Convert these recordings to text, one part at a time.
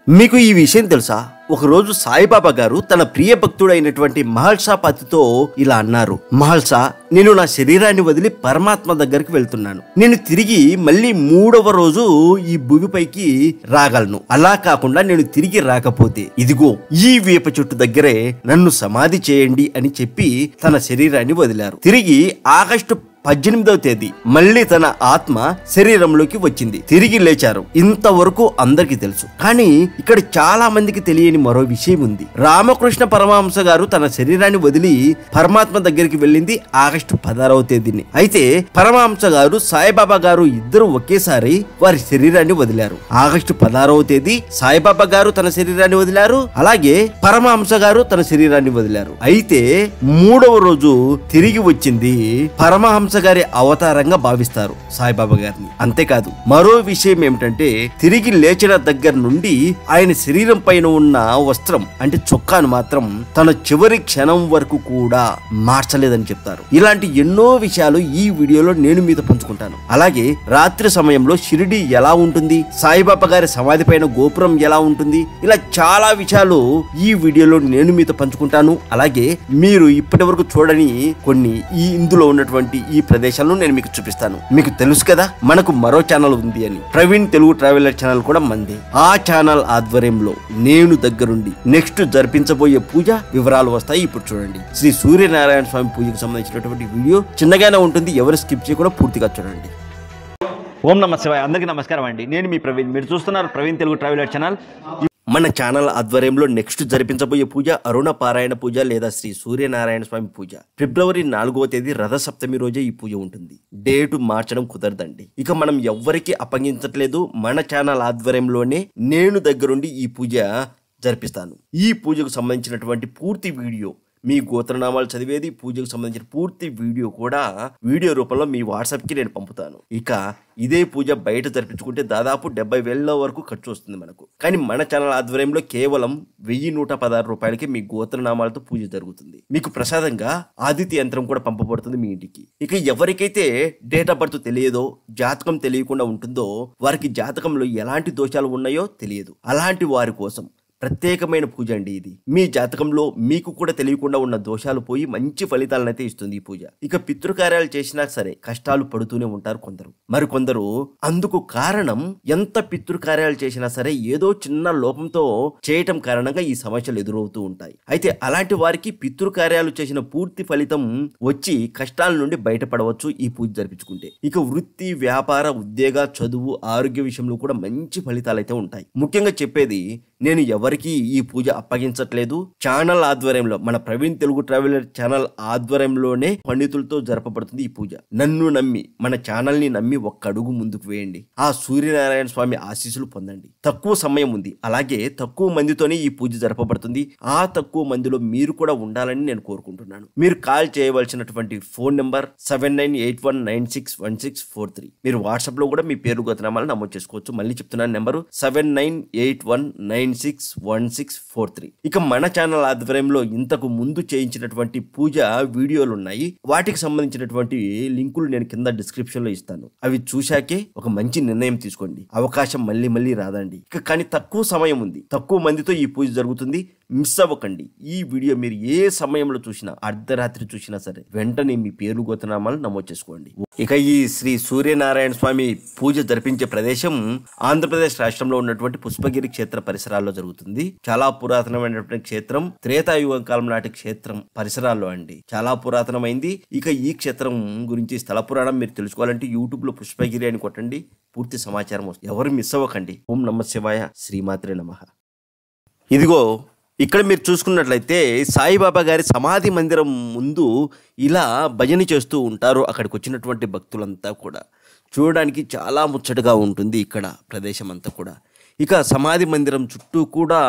మీకు ఈ విషయం తెలుసా? ఒకరోజు సాయిబాబా గారు తన ప్రియ భక్తుడైనటువంటి మహల్సా పతితో ఇలా అన్నారు. మహల్సా, నేను నా శరీరాన్ని వదిలి పరమాత్మ దగ్గరికి వెళ్తున్నాను. నేను తిరిగి మళ్ళీ 3వ రోజు ఈ భూమిపైకి రాగలను. అలా కాకుండా నేను తిరిగి రాకపోతే ఇదిగో ఈ వేప చెట్టు దగ్గరే నన్ను సమాధి చేయండి అని చెప్పి తన శరీరాన్ని వదిలారు. తిరిగి ఆగస్టు 18వ తేదీ మళ్ళీ తన ఆత్మ శరీరంలోకి వచ్చింది. తిరిగి లేచారు. ఇంతవరకు అందరికీ తెలుసు. కానీ ఇక్కడ చాలా మందికి తెలియని మరో విషయం ఉంది. రామకృష్ణ పరమహంస గారు తన శరీరాన్ని వదిలి పరమాత్మ దగ్గరికి వెళ్ళింది ఆగస్టు 16వ తేదీని. అయితే పరమహంస గారు సాయిబాబా గారు ఇద్దరు ఒకేసారి వారి శరీరాన్ని వదిలారు. ఆగస్టు 16వ తేదీ సాయిబాబా గారు తన శరీరాన్ని వదిలారు, అలాగే పరమహంస గారు తన శరీరాన్ని వదిలారు. అయితే 3వ రోజు తిరిగి వచ్చింది పరమహంస గారి అవతారంగా భావిస్తారు సాయిబాబా గారిని. అంతేకాదు మరో విషయం ఏమిటంటే, తిరిగి లేచిన దగ్గర నుండి ఆయన శరీరం పైన ఉన్న వస్త్రం అంటే చొక్కాను మాత్రం తన చివరి క్షణం వరకు కూడా మార్చలేదని చెప్తారు. ఇలాంటి ఎన్నో విషయాలు ఈ వీడియోలో నేను మీతో పంచుకుంటాను. అలాగే రాత్రి సమయంలో షిరిడి ఎలా ఉంటుంది, సాయిబాబా గారి సమాధి పైన గోపురం ఎలా ఉంటుంది, ఇలా చాలా విషయాలు ఈ వీడియోలో నేను మీతో పంచుకుంటాను. అలాగే మీరు ఇప్పటి వరకు చూడని కొన్ని ఇందులో ఉన్నటువంటి ఈ ప్రదేశాలను నేను మీకు చూపిస్తాను. మీకు తెలుసు కదా మనకు మరో ఛానల్ ఉంది అని, ప్రవీణ్ తెలుగు ట్రావెలర్ ఛానల్ కూడా మంది. ఆ ఛానల్ ఆధ్వర్యంలో నేను దగ్గరుండి నెక్స్ట్ జరిపించబోయే పూజ వివరాలు వస్తాయి. ఇప్పుడు చూడండి. శ్రీ సూర్యనారాయణ స్వామి పూజకు సంబంధించినటువంటి వీడియో చిన్నగానే ఉంటుంది, ఎవరు స్కిప్ చేయకుండా పూర్తిగా చూడండి. ఓం నమః శివాయ. అందరికీ నమస్కారం అండి. నేను మీ ప్రవీణ్. మీరు చూస్తున్నారు ప్రవీణ్ తెలుగు ట్రావెలర్ ఛానల్. మన ఛానల్ ఆధ్వర్యంలో నెక్స్ట్ జరిపించబోయే పూజ అరుణ పారాయణ పూజ లేదా శ్రీ సూర్యనారాయణ స్వామి పూజ. ఫిబ్రవరి 4వ తేదీ రథసప్తమి రోజే ఈ పూజ ఉంటుంది. డేటు మార్చడం కుదరదండి. ఇక మనం ఎవ్వరికి అప్పగించట్లేదు. మన ఛానల్ ఆధ్వర్యంలోనే నేను దగ్గరుండి ఈ పూజ జరిపిస్తాను. ఈ పూజకు సంబంధించినటువంటి పూర్తి వీడియో, మీ గోత్రనామాలు చదివేది, పూజకు సంబంధించిన పూర్తి వీడియో కూడా వీడియో రూపంలో మీ వాట్సాప్కి నేను పంపుతాను. ఇక ఇదే పూజ బయట జరిపించుకుంటే దాదాపు 70,000 వరకు ఖర్చు వస్తుంది మనకు. కానీ మన ఛానల్ ఆధ్వర్యంలో కేవలం 1116 రూపాయలకి మీ గోత్రనామాలతో పూజ జరుగుతుంది. మీకు ప్రసాదంగా ఆదిత్య యంత్రం కూడా పంపబడుతుంది మీ ఇంటికి. ఇక ఎవరికైతే డేట్ ఆఫ్ బర్త్ తెలియదో, జాతకం తెలియకుండా ఉంటుందో, వారికి జాతకంలో ఎలాంటి దోషాలు ఉన్నాయో తెలియదు. అలాంటి వారి కోసం ప్రత్యేకమైన పూజ అండి ఇది. మీ జాతకంలో మీకు కూడా తెలియకుండా ఉన్న దోషాలు పోయి మంచి ఫలితాలనైతే ఇస్తుంది ఈ పూజ. ఇక పితృకార్యాలు చేసినా సరే కష్టాలు పడుతూనే ఉంటారు కొందరు. మరికొందరు అందుకు కారణం ఎంత పితృకార్యాలు చేసినా సరే ఏదో చిన్న లోపంతో చేయటం కారణంగా ఈ సమస్యలు ఎదురవుతూ ఉంటాయి. అయితే అలాంటి వారికి పితృకార్యాలు చేసిన పూర్తి ఫలితం వచ్చి కష్టాల నుండి బయటపడవచ్చు ఈ పూజ జరిపించుకుంటే. ఇక వృత్తి, వ్యాపార, ఉద్యోగ, చదువు, ఆరోగ్య విషయంలో కూడా మంచి ఫలితాలు అయితే ఉంటాయి. ముఖ్యంగా చెప్పేది, నేను ఎవరికి ఈ పూజ అప్పగించట్లేదు. ఛానల్ ఆధ్వర్యంలో, మన ప్రవీణ్ తెలుగు ట్రావెలర్ ఛానల్ ఆధ్వర్యంలోనే పండితులతో జరపబడుతుంది ఈ పూజ. నన్ను నమ్మి, మన ఛానల్ ని నమ్మి ఒక్క అడుగు ముందుకు వేయండి. ఆ సూర్యనారాయణ స్వామి ఆశీస్సులు పొందండి. తక్కువ సమయం ఉంది, అలాగే తక్కువ మందితోనే ఈ పూజ జరపబడుతుంది. ఆ తక్కువ మందిలో మీరు కూడా ఉండాలని నేను కోరుకుంటున్నాను. మీరు కాల్ చేయవలసినటువంటి ఫోన్ నెంబర్ 7981961643. మీరు వాట్సాప్ లో కూడా మీ పేరు గోత్రనామాలు నమోదు చేసుకోవచ్చు. మళ్ళీ చెప్తున్నాను, నెంబరు 7981961643. ఇక మన ఛానల్ ఆధ్వర్యంలో ఇంతకు ముందు చేయించినటువంటి పూజ వీడియోలు ఉన్నాయి. వాటికి సంబంధించినటువంటి లింకులు నేను కింద డిస్క్రిప్షన్ లో ఇస్తాను. అవి చూశాకే ఒక మంచి నిర్ణయం తీసుకోండి. అవకాశం మళ్ళీ మళ్ళీ రాదండి. ఇక కానీ తక్కువ సమయం ఉంది, తక్కువ మందితో ఈ పూజ జరుగుతుంది. మిస్ అవ్వకండి. ఈ వీడియో మీరు ఏ సమయంలో చూసినా, అర్ధరాత్రి చూసినా సరే వెంటనే మీ పేరు గోత్రనామాలు నమోదు చేసుకోండి. ఇక ఈ శ్రీ సూర్యనారాయణ స్వామి పూజ జరిపించే ప్రదేశం ఆంధ్రప్రదేశ్ రాష్ట్రంలో ఉన్నటువంటి పుష్పగిరి క్షేత్ర పరిసరాల్లో జరుగుతుంది. చాలా పురాతనమైనటువంటి క్షేత్రం, త్రేతాయుగం కాలం నాటి క్షేత్రం పరిసరాల్లో అండి. చాలా పురాతనమైంది. ఇక ఈ క్షేత్రం గురించి స్థల పురాణం మీరు తెలుసుకోవాలంటే యూట్యూబ్ లో పుష్పగిరి అని కొట్టండి, పూర్తి సమాచారం వస్తుంది. ఎవరు మిస్ అవ్వకండి. ఓం నమః శివాయ. శ్రీమాత్రే నమః. ఇదిగో ఇక్కడ మీరు చూసుకున్నట్లయితే సాయిబాబా గారి సమాధి మందిరం ముందు ఇలా భజన చేస్తూ ఉంటారు అక్కడికి వచ్చినటువంటి భక్తులంతా కూడా. చూడడానికి చాలా ముచ్చటగా ఉంటుంది ఇక్కడ ప్రదేశం అంతా కూడా. ఇక సమాధి మందిరం చుట్టూ కూడా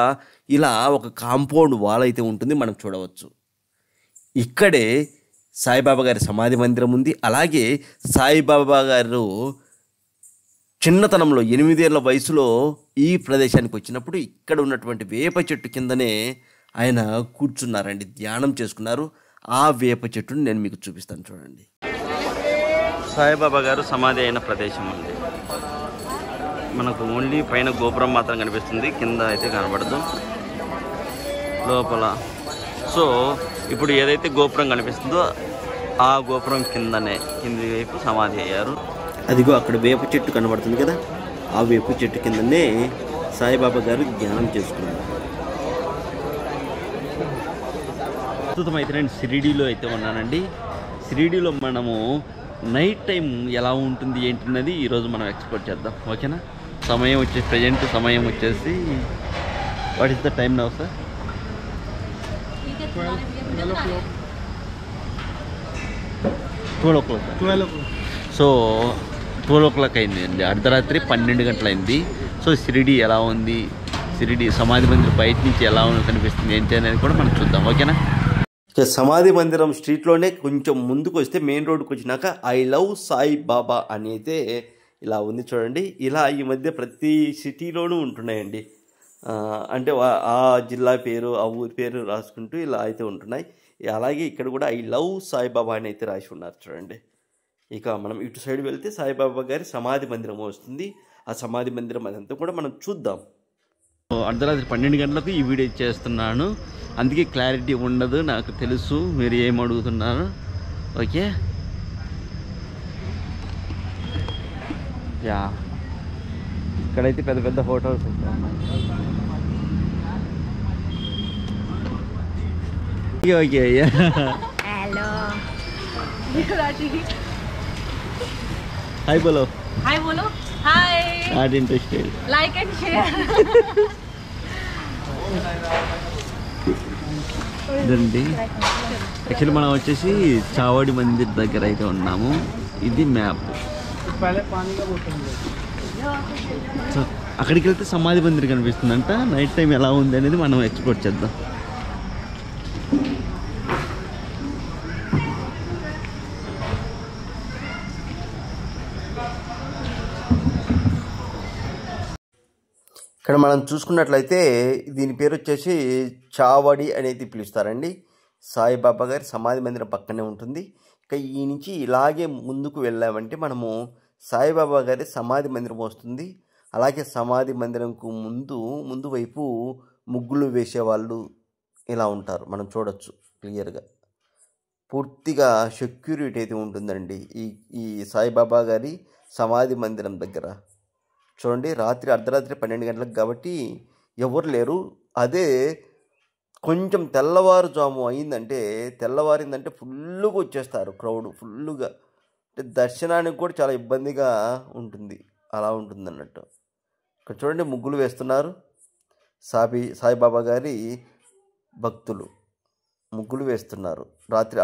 ఇలా ఒక కాంపౌండ్ వాల్ అయితే ఉంటుంది, మనం చూడవచ్చు. ఇక్కడే సాయిబాబా గారి సమాధి మందిరం ఉంది. అలాగే సాయిబాబా గారు చిన్నతనంలో 8 ఏళ్ల వయసులో ఈ ప్రదేశానికి వచ్చినప్పుడు ఇక్కడ ఉన్నటువంటి వేప చెట్టు కిందనే ఆయన కూర్చున్నారండి, ధ్యానం చేసుకున్నారు. ఆ వేప చెట్టుని నేను మీకు చూపిస్తాను, చూడండి. సాయిబాబా గారు సమాధి అయిన ప్రదేశం అండి. మనకు ఓన్లీ పైన గోపురం మాత్రం కనిపిస్తుంది, కింద అయితే కనబడదు లోపల. సో ఇప్పుడు ఏదైతే గోపురం కనిపిస్తుందో ఆ గోపురం కింది వైపు సమాధి అయ్యారు. అదిగో అక్కడ వేప చెట్టు కనబడుతుంది కదా, ఆ వేప చెట్టు కిందనే సాయిబాబా గారు ధ్యానం చేసుకున్నారు. ప్రస్తుతం అయితే నేను షిరిడీలో అయితే ఉన్నానండి. షిరిడీలో మనము నైట్ టైం ఎలా ఉంటుంది ఏంటన్నది ఈరోజు మనం ఎక్స్ప్లోర్ చేద్దాం, ఓకేనా? సమయం వచ్చేసి ప్రజెంట్ సమయం వచ్చేసి what is the time now sir? 12 o'clock. So 12 o'clock అయింది అండి, అర్ధరాత్రి 12 గంటలైంది. సో షిరిడీ ఎలా ఉంది, షిరిడీ సమాధి మందిరం బయట నుంచి ఎలా కనిపిస్తుంది ఏంటి అనేది కూడా మనం చూద్దాం, ఓకేనా? సమాధి మందిరం స్ట్రీట్లోనే కొంచెం ముందుకు వస్తే మెయిన్ రోడ్కి వచ్చినాక ఐ లవ్ సాయి బాబా అని అయితే ఇలా ఉంది చూడండి. ఇలా ఈ మధ్య ప్రతి సిటీలోనూ ఉంటున్నాయండి, అంటే ఆ జిల్లా పేరు ఆ ఊరి పేరు రాసుకుంటూ ఇలా అయితే ఉంటున్నాయి. అలాగే ఇక్కడ కూడా ఐ లవ్ సాయిబాబా అని అయితే రాసి ఉన్నారు చూడండి. ఇక మనం ఇటు సైడ్ వెళ్తే సాయిబాబా గారి సమాధి మందిరం వస్తుంది. ఆ సమాధి మందిరం అదంతా కూడా మనం చూద్దాం. అర్ధరాత్రి 12 గంటలకు ఈ వీడియో చేస్తున్నాను, అందుకే క్లారిటీ ఉండదు నాకు తెలుసు మీరు ఏం అడుగుతున్నారు, ఓకే? యా, ఇక్కడైతే పెద్ద పెద్ద హోటల్స్ ఉంటాయి. ఓకే हेलो हाय बोलो, हाय बोलो, hi, not interested, like and share. ఇదండి యాక్చువల్లీ మనం వచ్చేసి చావడి మందిర్ దగ్గర అయితే ఉన్నాము. ఇది మ్యాప్. సో అక్కడికి వెళ్తే సమాధి మందిర్ కనిపిస్తుందంట. నైట్ టైం ఎలా ఉంది అనేది మనం ఎక్స్ప్లోర్ చేద్దాం. ఇక్కడ మనం చూసుకున్నట్లయితే దీని పేరు వచ్చేసి చావడి అనేది పిలుస్తారండి. సాయిబాబా గారి సమాధి మందిరం పక్కనే ఉంటుంది. ఇక ఈ నుంచి ఇలాగే ముందుకు వెళ్ళామంటే మనము సాయిబాబా గారి సమాధి మందిరం వస్తుంది. అలాగే సమాధి మందిరంకు ముందు వైపు ముగ్గులు వేసేవాళ్ళు ఇలా ఉంటారు, మనం చూడొచ్చు క్లియర్గా. పూర్తిగా సెక్యూరిటీ అయితే ఉంటుందండి ఈ సాయిబాబా గారి సమాధి మందిరం దగ్గర. చూడండి, అర్ధరాత్రి 12 గంటలకు కాబట్టి ఎవరు లేరు. అదే కొంచెం తెల్లవారుజాము తెల్లవారిందంటే ఫుల్గా వచ్చేస్తారు, క్రౌడ్ ఫుల్గా. అంటే దర్శనానికి కూడా చాలా ఇబ్బందిగా ఉంటుంది, అలా ఉంటుంది అన్నట్టు. ఇక్కడ చూడండి ముగ్గులు వేస్తున్నారు. సాయిబాబా గారి భక్తులు ముగ్గులు వేస్తున్నారు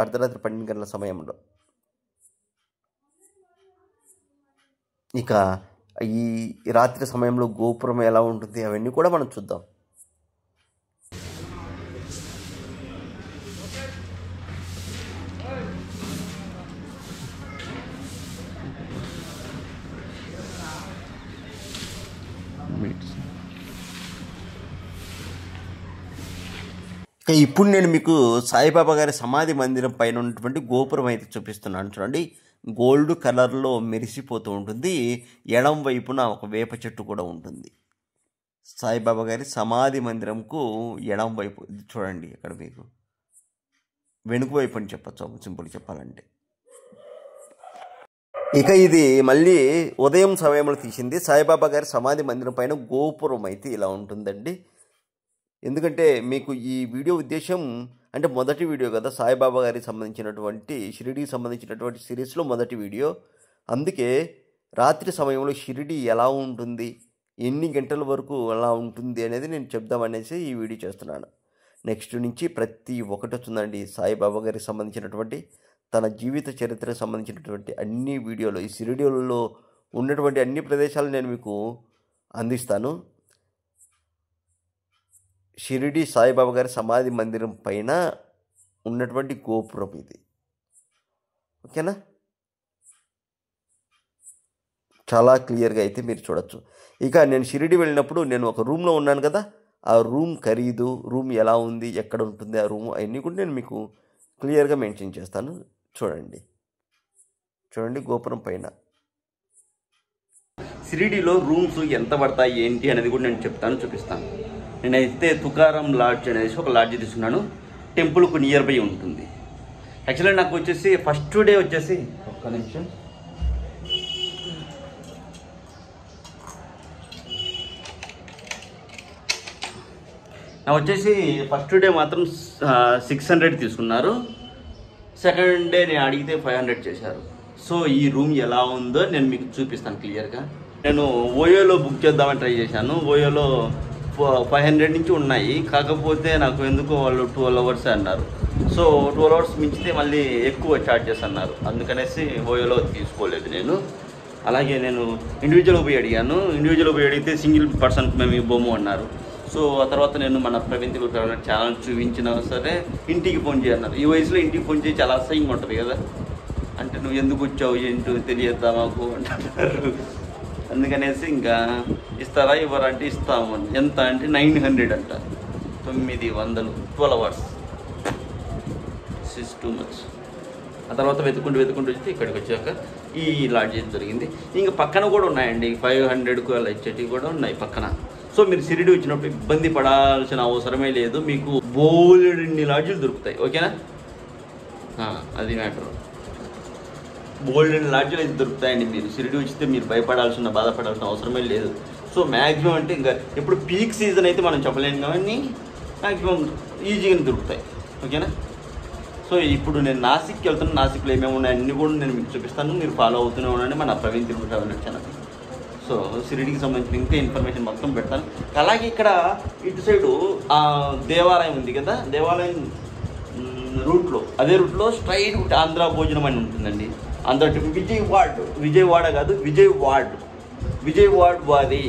అర్ధరాత్రి 12 గంటల సమయంలో. ఇక ఈ రాత్రి సమయంలో గోపురం ఎలా ఉంటుంది అవన్నీ కూడా మనం చూద్దాం. ఇప్పుడు నేను మీకు సాయిబాబా గారి సమాధి మందిరం పైన ఉన్నటువంటి గోపురం అయితే చూపిస్తున్నాను చూడండి. గోల్డ్ కలర్లో మెరిసిపోతూ ఉంటుంది. ఎడం వైపున ఒక వేప చెట్టు కూడా ఉంటుంది. సాయిబాబా గారి సమాధి మందిరంకు ఎడం వైపు ఇది చూడండి. ఇక్కడ మీకు వెనుక వైపు అని చెప్పచ్చు, సింపుల్ చెప్పాలంటే. ఇక ఇది మళ్ళీ ఉదయం సమయంలో తీసింది. సాయిబాబా గారి సమాధి మందిరం పైన గోపురం అయితే ఇలా ఉంటుందండి. ఎందుకంటే మీకు ఈ వీడియో ఉద్దేశం అంటే మొదటి వీడియో కదా, సాయిబాబా గారికి సంబంధించినటువంటి షిరిడీకి సంబంధించినటువంటి సిరీస్లో మొదటి వీడియో. అందుకే రాత్రి సమయంలో షిరిడీ ఎలా ఉంటుంది, ఎన్ని గంటల వరకు అలా ఉంటుంది అనేది నేను చెప్దామనేసి ఈ వీడియో చేస్తున్నాను. నెక్స్ట్ నుంచి ప్రతి ఒక్కటి వస్తుందండి. సాయిబాబా గారికి సంబంధించినటువంటి తన జీవిత చరిత్రకు సంబంధించినటువంటి అన్ని వీడియోలు, ఈ షిరిడీలో ఉన్నటువంటి అన్ని ప్రదేశాలు నేను మీకు అందిస్తాను. షిరిడీ సాయిబాబా గారి సమాధి మందిరం పైన ఉన్నటువంటి గోపురం ఇది, ఓకేనా? చాలా క్లియర్గా అయితే మీరు చూడొచ్చు. ఇక నేను షిరిడీ వెళ్ళినప్పుడు నేను ఒక రూమ్లో ఉన్నాను కదా, ఆ రూమ్ ఖరీదు, రూమ్ ఎలా ఉంది, ఎక్కడ ఉంటుంది ఆ రూమ్, అవన్నీ కూడా నేను మీకు క్లియర్గా మెన్షన్ చేస్తాను. చూడండి గోపురం పైన షిరిడీలో రూమ్స్ ఎంత పడతాయి ఏంటి అనేది కూడా నేను చూపిస్తాను. నేనైతే తుకారం లాడ్జ్ అనేసి ఒక లాడ్జ్ తీసుకున్నాను. టెంపుల్కు నియర్ బై ఉంటుంది. యాక్చువల్లీ నాకు వచ్చేసి ఫస్ట్ డే వచ్చేసి ఒక్క నిమిషం నాకు వచ్చేసి ఫస్ట్ డే మాత్రం 600 తీసుకున్నారు. సెకండ్ డే నేను అడిగితే 500 చేశారు. సో ఈ రూమ్ ఎలా ఉందో నేను మీకు చూపిస్తాను క్లియర్గా. నేను ఓయోలో బుక్ చేద్దామని ట్రై చేశాను. ఓయోలో 500 నుంచి ఉన్నాయి. కాకపోతే నాకు ఎందుకో వాళ్ళు 12 hours అన్నారు. సో 12 hours మించితే మళ్ళీ ఎక్కువ ఛార్జెస్ అన్నారు. అందుకనేసి ఓయోలో తీసుకోలేదు నేను. అలాగే నేను ఇండివిజువల్ పోయి అడిగాను. ఇండివిజువల్ పోయి అడిగితే సింగిల్ పర్సన్కి మేము ఇవ్వము అన్నారు. సో ఆ తర్వాత నేను మన ప్రవీణ్ తెలుగు ట్రావెలర్ ఛానల్ చూపించినా సరే ఇంటికి ఫోన్ చేయన్నారు. ఈ వయసులో ఇంటికి ఫోన్ చేసి చాలా అసహ్యంగా ఉంటుంది కదా. అంటే నువ్వు ఎందుకు వచ్చావు ఏంటో తెలియద్దా మాకు అంటున్నారు. అందుకనేసి ఇంకా ఇస్తారా ఇవ్వరా అంటే ఇస్తాము. ఎంత అంటే 900 అంట. 900 12 hours. Is too much. ఆ తర్వాత వెతుకుంటూ వచ్చి ఇక్కడికి వచ్చాక ఈ లాడ్జ్ జరిగింది. ఇంకా పక్కన కూడా ఉన్నాయండి 500కు అలా ఇచ్చేటివి కూడా ఉన్నాయి పక్కన. సో మీరు షిరిడి వచ్చినప్పుడు ఇబ్బంది పడాల్సిన అవసరమే లేదు. మీకు బోలెడన్ని లాడ్జీలు దొరుకుతాయి. ఓకేనా, అది మ్యాటర్. బోల్డెన్ లాడ్జీలు అయితే దొరుకుతాయండి. మీరు షిరిడి వచ్చితే మీరు బాధపడాల్సిన అవసరమే లేదు. సో మ్యాక్సిమం అంటే ఇంకా ఎప్పుడు పీక్ సీజన్ అయితే మనం చెప్పలేము కానీ మ్యాక్సిమం ఈజీగానే దొరుకుతాయి. ఓకేనా. సో ఇప్పుడు నేను నాసిక్కి వెళ్తాను. నాసిక్లో ఏమేమి ఉన్నాయి అన్నీ కూడా నేను మీకు చూపిస్తాను. మీరు ఫాలో అవుతూనే ఉండండి మన Praveen Telugu traveller channel. So షిరిడికి సంబంధించిన ఇంకా ఇన్ఫర్మేషన్ మొత్తం పెడతాను. అలాగే ఇక్కడ ఇటు సైడు దేవాలయం ఉంది కదా, దేవాలయం రూట్లో అదే రూట్లో స్ట్రైట్ ఆంధ్ర భోజనం అని ఉంటుందండి. ఆంధ్ర విజయవాడ కాదు విజయవాడ వారి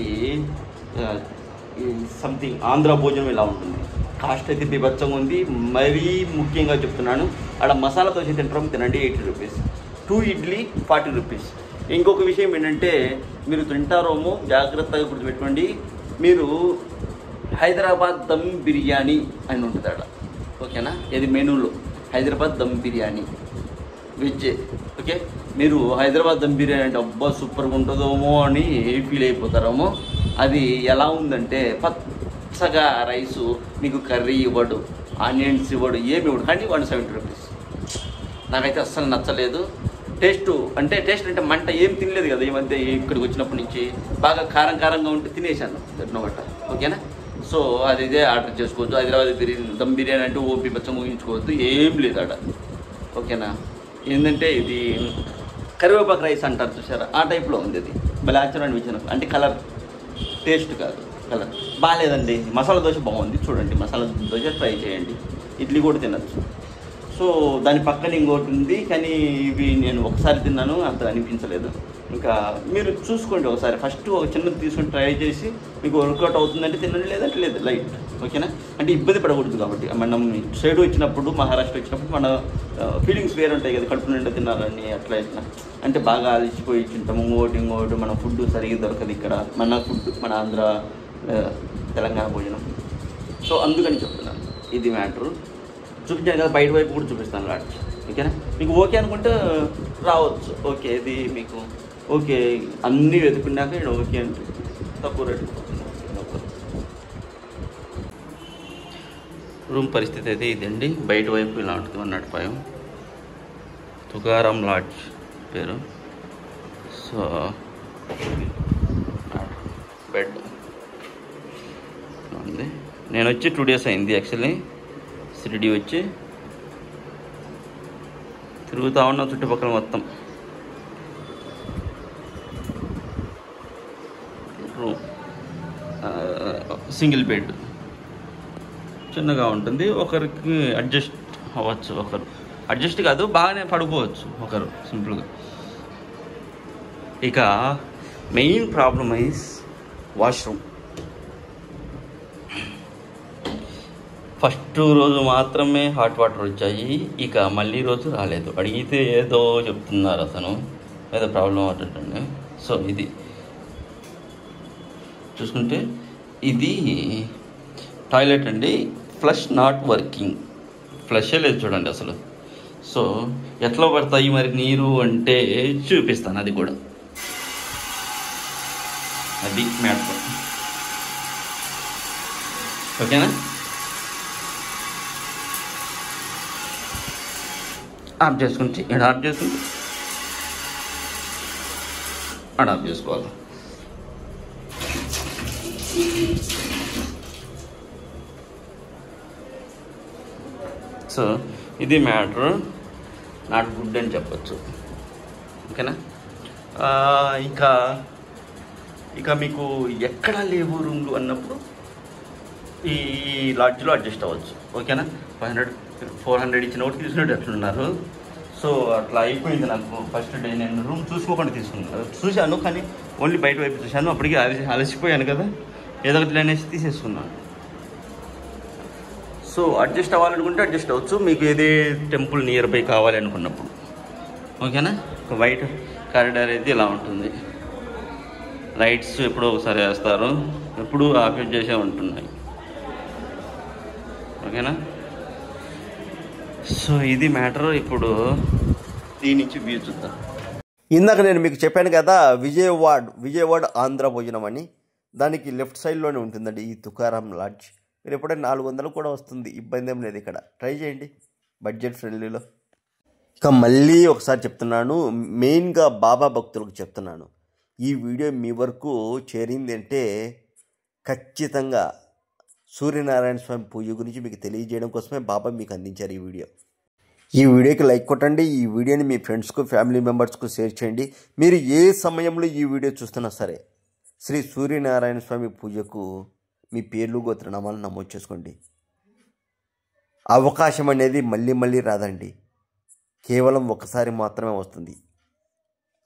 సంథింగ్ ఆంధ్ర భోజనం ఇలా ఉంటుంది. కాస్ట్ అయితే బీభత్సంగా ఉంది. మరీ ముఖ్యంగా చెప్తున్నాను, ఆడ మసాలా దోశ తినండి 80 rupees. 2 ఇడ్లీ 40 rupees. ఇంకొక విషయం ఏంటంటే మీరు తింటారోమో జాగ్రత్తగా గుర్తుపెట్టుకోండి. మీరు హైదరాబాద్ దమ్ బిర్యానీ అని ఉంటుంది ఆడ. ఓకేనా, ఇది మెనూలో హైదరాబాద్ దమ్ బిర్యానీ వెజ్. ఓకే, మీరు హైదరాబాద్ దమ్ బిర్యానీ అంటే అబ్బా సూపర్గా ఉంటుందేమో అని ఫీల్ అయిపోతారేమో. అది ఎలా ఉందంటే పచ్చగా రైసు, మీకు కర్రీ ఇవ్వడు, ఆనియన్స్ ఇవ్వడు, ఏమి ఇవ్వడు, కానీ 170 rupees. నాకైతే అస్సలు నచ్చలేదు. టేస్ట్ అంటే మంట ఏం తినలేదు కదా ఈ మధ్య. ఇక్కడికి వచ్చినప్పటి నుంచి బాగా కారంగా ఉంటే తినేసాను తిన్నమాట. ఓకేనా. సో అది ఇదే ఆర్డర్ చేసుకోవచ్చు. హైదరాబాద్ బిర్యానీ దమ్ బిర్యానీ అంటే ఓపి బచ్చం ఊహించుకోవద్దు, ఏం లేదు ఆడ. ఓకేనా. ఏంటంటే ఇది కరివేపాకు రైస్ అంటారు చూసారా, ఆ టైప్లో ఉంది. అది మళ్ళీ ఆశ్చర్యం అనిపించాను. అంటే కలర్, టేస్ట్ కాదు కలర్. బాగాలేదండి. మసాలా దోశ బాగుంది చూడండి, మసాలా దోశ ట్రై చేయండి. ఇడ్లీ కూడా తినచ్చు. సో దాని పక్కన ఇంకోటి ఉంది, కానీ ఇవి నేను ఒకసారి తిన్నాను, అంత అనిపించలేదు. ఇంకా మీరు చూసుకోండి ఒకసారి. ఫస్ట్ ఒక చిన్నది తీసుకొని ట్రై చేసి మీకు వర్కౌట్ అవుతుందంటే తినండి, లేదంటే లేదు లైట్. ఓకేనా. అంటే ఇబ్బంది పడకూడదు కాబట్టి. మనం సైడ్ వచ్చినప్పుడు, మహారాష్ట్ర వచ్చినప్పుడు మన ఫీలింగ్స్ వేరే ఉంటాయి కదా, కడుపు నిండా తినాలని అట్లా ఇట్లా. అంటే బాగా అలిసిపోయి తింటాము. ఇంకోటి మన ఫుడ్ సరిగ్గా దొరకదు ఇక్కడ. మన ఫుడ్ మన ఆంధ్ర తెలంగాణ భోజనం. సో అందుకని చెప్తున్నాను, ఇది మ్యాటరు. చూపించాను కదా, బయట వైపు కూడా చూపిస్తాను లాడ్జ్. ఓకేనా. మీకు ఓకే అనుకుంటే రావచ్చు. ఓకే, ఇది మీకు ఓకే అన్నీ వెతుకున్నాక ఇక్కడ ఓకే అంటే తక్కువ రేటు. రూమ్ పరిస్థితి అయితే ఇదండి. బయట వైపు ఇలా ఉంటుంది. 105 తుకారం లాడ్జ్ పేరు. సో బెడ్ ఉంది. నేను వచ్చి 2 days అయింది యాక్చువల్లీ. షిరిడి వచ్చి తిరుగుతూ ఉన్నాం చుట్టుపక్కల మొత్తం. రూమ్ సింగిల్ బెడ్ చిన్నగా ఉంటుంది. ఒకరికి అడ్జస్ట్ అవ్వచ్చు, ఒకరు అడ్జస్ట్ కాదు బాగానే పడుకోవచ్చు ఒకరు సింపుల్గా. ఇక main problem ice washroom. First రోజు మాత్రమే హాట్ వాటర్ వచ్చాయి, ఇక మళ్ళీ రోజు రాలేదు. అడిగితే ఏదో చెప్తున్నారు, అతను ఏదో ప్రాబ్లం అవుతుంటండి. సో ఇది చూసుకుంటే ఇది టాయిలెట్ అండి. ఫ్లష్ నాట్ వర్కింగ్, ఫ్లషే లేదు చూడండి అసలు. సో ఎట్లా పడతాయి మరి నీరు అంటే చూపిస్తాను అది కూడా. అది మ్యాటర్. ఓకేనా? ఆఫ్ చేసుకుంటే ఆఫ్ చేసుకుంటే ఆఫ్ చేసుకోవాలి. సో ఇది మ్యాటర్, నాట్ గుడ్ అని చెప్పచ్చు. ఓకేనా? ఇక మీకు ఎక్కడా లేవు రూమ్లు అన్నప్పుడు ఈ లాడ్జ్లో అడ్జస్ట్ అవ్వచ్చు. ఓకేనా? 400 ఇచ్చిన ఒకటి తీసుకున్నట్టు ఎట్లున్నారు. సో అట్లా అయిపోయింది నాకు. ఫస్ట్ డే నేను రూమ్ చూసుకోకుండా తీసుకున్నాను, చూశాను కానీ ఓన్లీ బయట వైపు చూశాను. అప్పటికి అలసిపోయాను కదా, ఏదో ఒకటి అనేసి తీసేసుకున్నాను. సో అడ్జస్ట్ అవ్వాలనుకుంటే అడ్జస్ట్ అవ్వచ్చు, మీకు ఏదే టెంపుల్ నియర్ బై కావాలి అనుకున్నప్పుడు. ఓకేనా? వైట్ కారిడార్ అయితే ఇలా ఉంటుంది. లైట్స్ ఎప్పుడో ఒకసారి వేస్తారు, ఎప్పుడు ఆఫ్ చేసే ఉంటున్నాయి. ఓకేనా? సో ఇది మ్యాటర్. ఇప్పుడు దీని నుంచి వ్యూ చూద్దాం. ఇందాక నేను మీకు చెప్పాను కదా విజయవాడ ఆంధ్ర భోజనం అని. దానికి లెఫ్ట్ సైడ్లోనే ఉంటుందండి ఈ తుకారాం లాడ్జ్. మీరు ఎప్పుడైనా 400 కూడా వస్తుంది, ఇబ్బంది ఏం లేదు. ఇక్కడ ట్రై చేయండి బడ్జెట్ ఫ్రెండ్లీలో. ఇక మళ్ళీ ఒకసారి చెప్తున్నాను, మెయిన్గా బాబా భక్తులకు చెప్తున్నాను, ఈ వీడియో మీ వరకు చేరింది అంటే ఖచ్చితంగా సూర్యనారాయణ స్వామి పూజ గురించి మీకు తెలియజేయడం కోసమే బాబా మీకు అందించారు ఈ వీడియో. ఈ వీడియోకి లైక్ కొట్టండి, ఈ వీడియోని మీ ఫ్రెండ్స్కు ఫ్యామిలీ మెంబర్స్కు షేర్ చేయండి. మీరు ఏ సమయంలో ఈ వీడియో చూస్తున్నా సరే శ్రీ సూర్యనారాయణ స్వామి పూజకు మీ పేర్లు గోత్రనామాలు నమోదు చేసుకోండి. అవకాశం అనేది మళ్ళీ మళ్ళీ రాదండి, కేవలం ఒకసారి మాత్రమే వస్తుంది.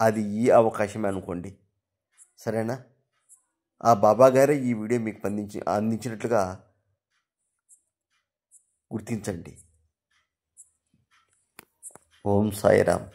అది ఈ అవకాశమే అనుకోండి. సరేనా? ఆ బాబా గారే ఈ వీడియో మీకు అందించినట్లుగా గుర్తించండి. ఓం సాయిరామ్.